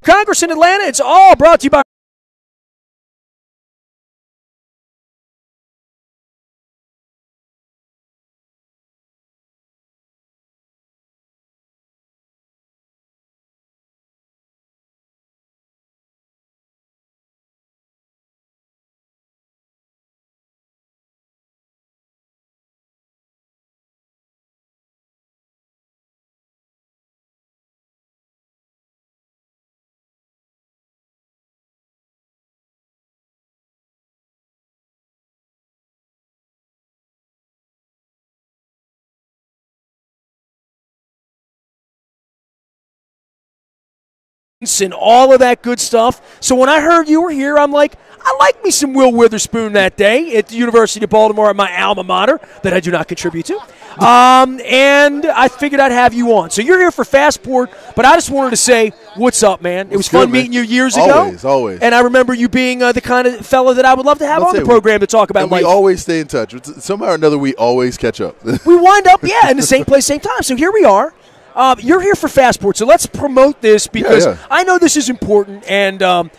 Congress in Atlanta. It's all brought to you by and all of that good stuff. So when I heard you were here, I'm like, I like me some Will Witherspoon that day at the University of Baltimore at my alma mater that I do not contribute to. And I figured I'd have you on. So you're here for Fastport, but I just wanted to say, what's up, man? It was fun meeting you years ago. Always. And I remember you being the kind of fella that I would love to have on the program to talk about life. We always stay in touch. Somehow or another, we always catch up. We wind up, in the same place, same time. So here we are. You're here for Fastport, so let's promote this because I know this is important, and go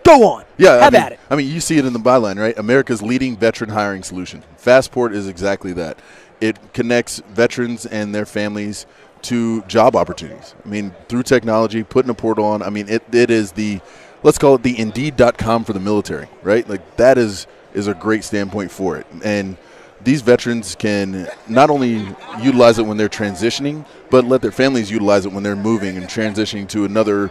on. Yeah, Have at it. I mean, you see it in the byline, right? America's leading veteran hiring solution. Fastport is exactly that. It connects veterans and their families to job opportunities. I mean, through technology, putting a portal on. I mean, it is the, let's call it the Indeed.com for the military, right? Like, that is a great standpoint for it. And these veterans can not only utilize it when they're transitioning, but let their families utilize it when they're moving and transitioning to another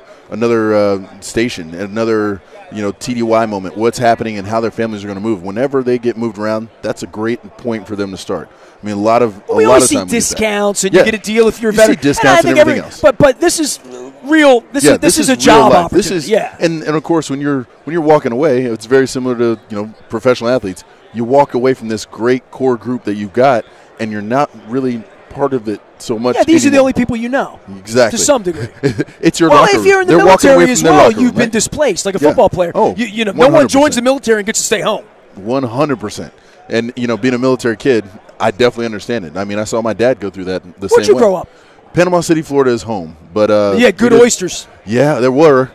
station, another TDY moment, what's happening and how their families are going to move. Whenever they get moved around, that's a great point for them to start. I mean, we always see discounts, and you get a deal if you're a veteran. You see discounts and everything else. But this is real. This is a job opportunity. And of course, when you're walking away, it's very similar to professional athletes. You walk away from this great core group that you've got, and you're not really part of it so much. Yeah, these are the only people you know. Exactly. To some degree. It's your locker room. Well, if you're in the military as well, you've been displaced like a football player. Oh, no one joins the military and gets to stay home. 100%. And, being a military kid, I definitely understand it. I mean, I saw my dad go through that the same way. Where'd you grow up? Panama City, Florida is home. But good oysters. Yeah, there were.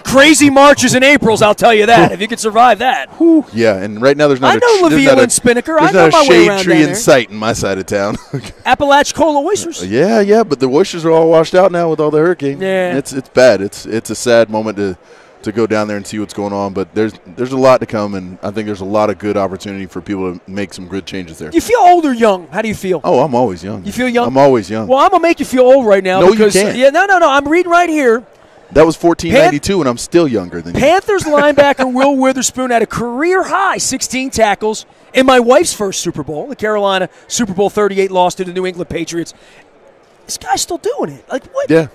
Crazy marches and Aprils, I'll tell you that. If you could survive that. Whew. Yeah, and right now there's not and Spinnaker. There's not a shade tree in sight in my side of town. Apalachicola oysters. Yeah, but the oysters are all washed out now with all the hurricane. Yeah. It's bad. It's a sad moment to go down there and see what's going on, but there's a lot to come, and I think there's a lot of good opportunity for people to make some good changes there. You feel old or young? How do you feel? Oh, I'm always young. You feel young? I'm always young. Well, I'm going to make you feel old right now. No, because, you can't. Yeah, no. I'm reading right here. That was 1492, and I'm still younger than you. Panthers linebacker Will Witherspoon had a career-high 16 tackles in my wife's first Super Bowl. The Carolina Super Bowl 38 loss to the New England Patriots. This guy's still doing it. Like, what? Yeah.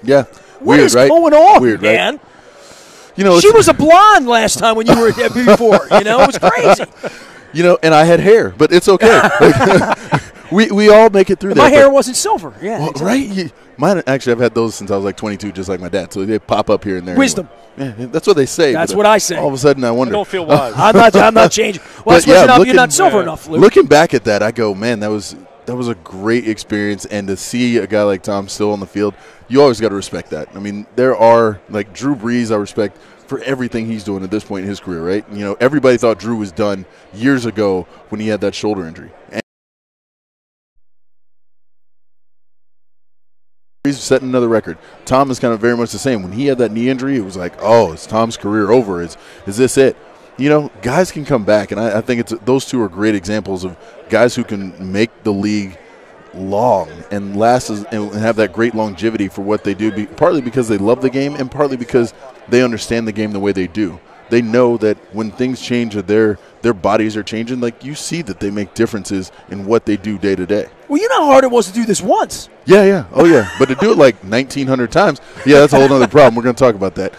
What Weird, is right? going on, Weird, man? Right? She was a blonde last time when you were here before. It was crazy. And I had hair, but it's okay. we all make it through there. My hair wasn't silver. Yeah, well, exactly. Right? Mine, actually, I've had those since I was like 22, just like my dad. So they pop up here and there. Wisdom. Anyway. Yeah, that's what they say. That's what I say. All of a sudden, I wonder. I don't feel wise. I'm not changing. Well, that's you're not silver enough, Luke. Looking back at that, I go, man, that was a great experience. And to see a guy like Tom still on the field, you always got to respect that. I mean, there are, like Drew Brees, I respect for everything he's doing at this point in his career, right? Everybody thought Drew was done years ago when he had that shoulder injury. He's setting another record. Tom is kind of very much the same. When he had that knee injury, it was like, oh, is Tom's career over? Is this it? Guys can come back, and I think those two are great examples of guys who can make the league long and last and have that great longevity for what they do, partly because they love the game and partly because they understand the game the way they do. They know that when things change or their bodies are changing, like you see that they make differences in what they do day to day. Well, you know how hard it was to do this once. Yeah. Oh, yeah. But to do it like 1,900 times, that's a whole other problem. We're going to talk about that.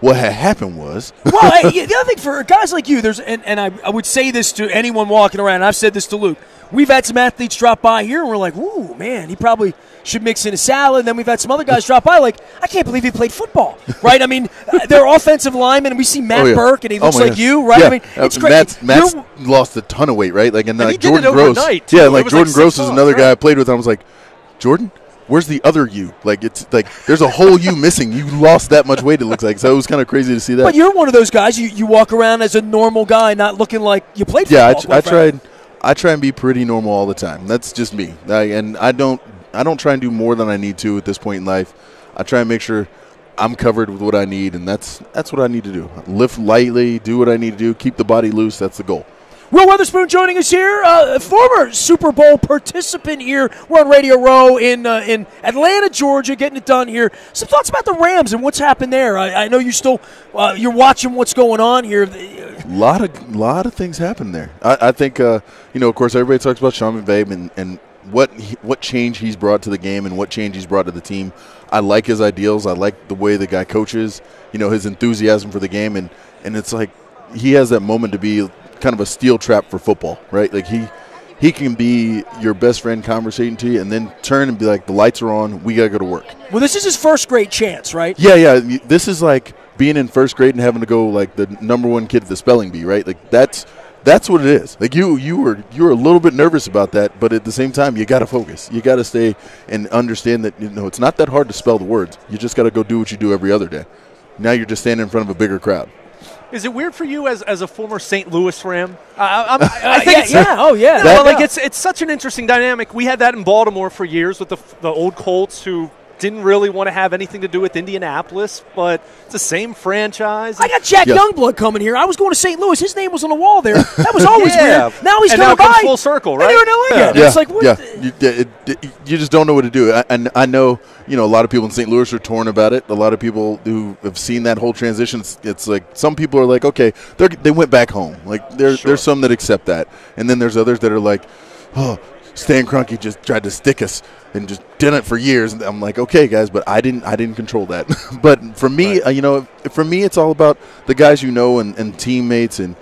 What had happened was – Well, the other thing for guys like you, and I would say this to anyone walking around, and I've said this to Luke, we've had some athletes drop by here, and we're like, ooh, man, he probably should mix in a salad. And then we've had some other guys drop by like, I can't believe he played football, right? I mean, they're offensive linemen, and we see Matt Burke, and he looks like you, right? Yeah. I mean, it's crazy. Matt's lost a ton of weight, right? Like, and like he did Jordan it Gross. overnight, Yeah, too. like Jordan Gross is another guy I played with. I was like, Jordan, where's the other you? Like, it's like there's a whole you missing. You lost that much weight, it looks like. So it was kind of crazy to see that. But you're one of those guys. You walk around as a normal guy, not looking like you played football. Yeah, I try and be pretty normal all the time. That's just me. And I don't try and do more than I need to at this point in life. I try and make sure I'm covered with what I need, and that's what I need to do. Lift lightly, do what I need to do, keep the body loose. That's the goal. Will Weatherspoon joining us here, former Super Bowl participant here. We're on Radio Row in Atlanta, Georgia, getting it done here. Some thoughts about the Rams and what's happened there. I know you still you're watching what's going on here. A lot of things happen there. I think of course everybody talks about Sean McVay and what change he's brought to the game and what change he's brought to the team. I like his ideals. I like the way the guy coaches. His enthusiasm for the game, and it's like he has that moment to be kind of a steel trap for football, right? Like he can be your best friend conversating to you and then turn and be like, the lights are on, we got to go to work. Well, this is his first great chance, right? Yeah. This is like being in first grade and having to go like the number one kid at the spelling bee, right? Like that's what it is. Like you were a little bit nervous about that, but at the same time, you got to focus. You got to stay and understand that it's not that hard to spell the words. You just got to go do what you do every other day. Now you're just standing in front of a bigger crowd. Is it weird for you as a former St. Louis Ram? I think it's such an interesting dynamic. We had that in Baltimore for years with the old Colts who didn't really want to have anything to do with Indianapolis, but it's the same franchise. I got Jack Youngblood coming here. I I was going to St. Louis. His name was on the wall there. That was always weird. Now he's coming by. Full circle, right? And you're in LA again. It's like, what? You just don't know what to do. And I know, a lot of people in St. Louis are torn about it. A lot of people who have seen that whole transition, it's like some people are like, okay, they went back home. Like there's some that accept that. And then there's others that are like, oh, Stan Kroenke just tried to stick us and just did it for years. And I'm like, okay, guys, but I didn't control that. But for me, for me, it's all about the guys and teammates and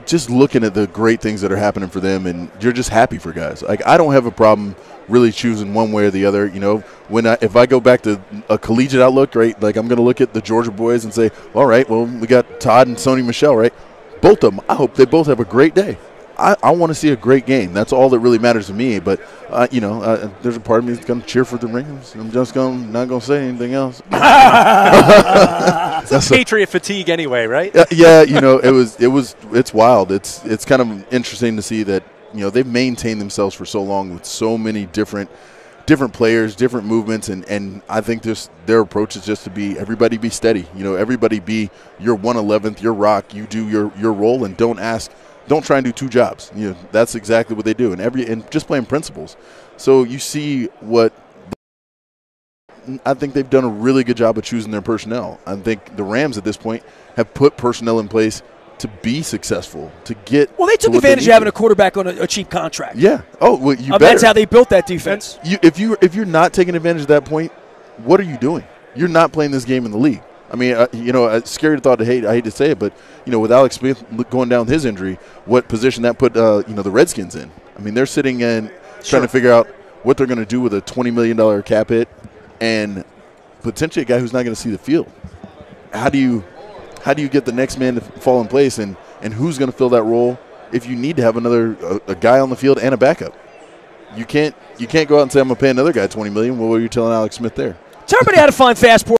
just looking at the great things that are happening for them, and you're just happy for guys. Like I don't have a problem really choosing one way or the other. If I go back to a collegiate outlook, right? Like I'm going to look at the Georgia boys and say, all right, well, we got Todd and Sony Michel, right? Both of them. I hope they both have a great day. I want to see a great game. That's all that really matters to me. But there's a part of me that's going to cheer for the Rams. I'm just not going to say anything else. That's Patriot fatigue anyway, right? Yeah. It's wild. It's kind of interesting to see that they've maintained themselves for so long with so many different players, different movements, and I think their approach is just to be everybody be steady. Everybody be your 1/11th, your rock. You do your role and don't try and do two jobs. That's exactly what they do, and just playing principles. So you see I think they've done a really good job of choosing their personnel. I think the Rams at this point have put personnel in place to be successful, to get. Well, they took advantage of having a quarterback on a cheap contract. Yeah. Oh, well, you better. That's how they built that defense. If you're not taking advantage of that point, what are you doing? You're not playing this game in the league. I mean, a scary thought I hate to say it, but, with Alex Smith going down with his injury, what position that put, the Redskins in. I mean, they're sitting in trying to figure out what they're going to do with a $20 million cap hit and potentially a guy who's not going to see the field. How do you get the next man to fall in place, and who's going to fill that role if you need to have a guy on the field and a backup? You can't go out and say, I'm going to pay another guy $20 million. Well, what are you telling Alex Smith there? Tell everybody how to find Fastport.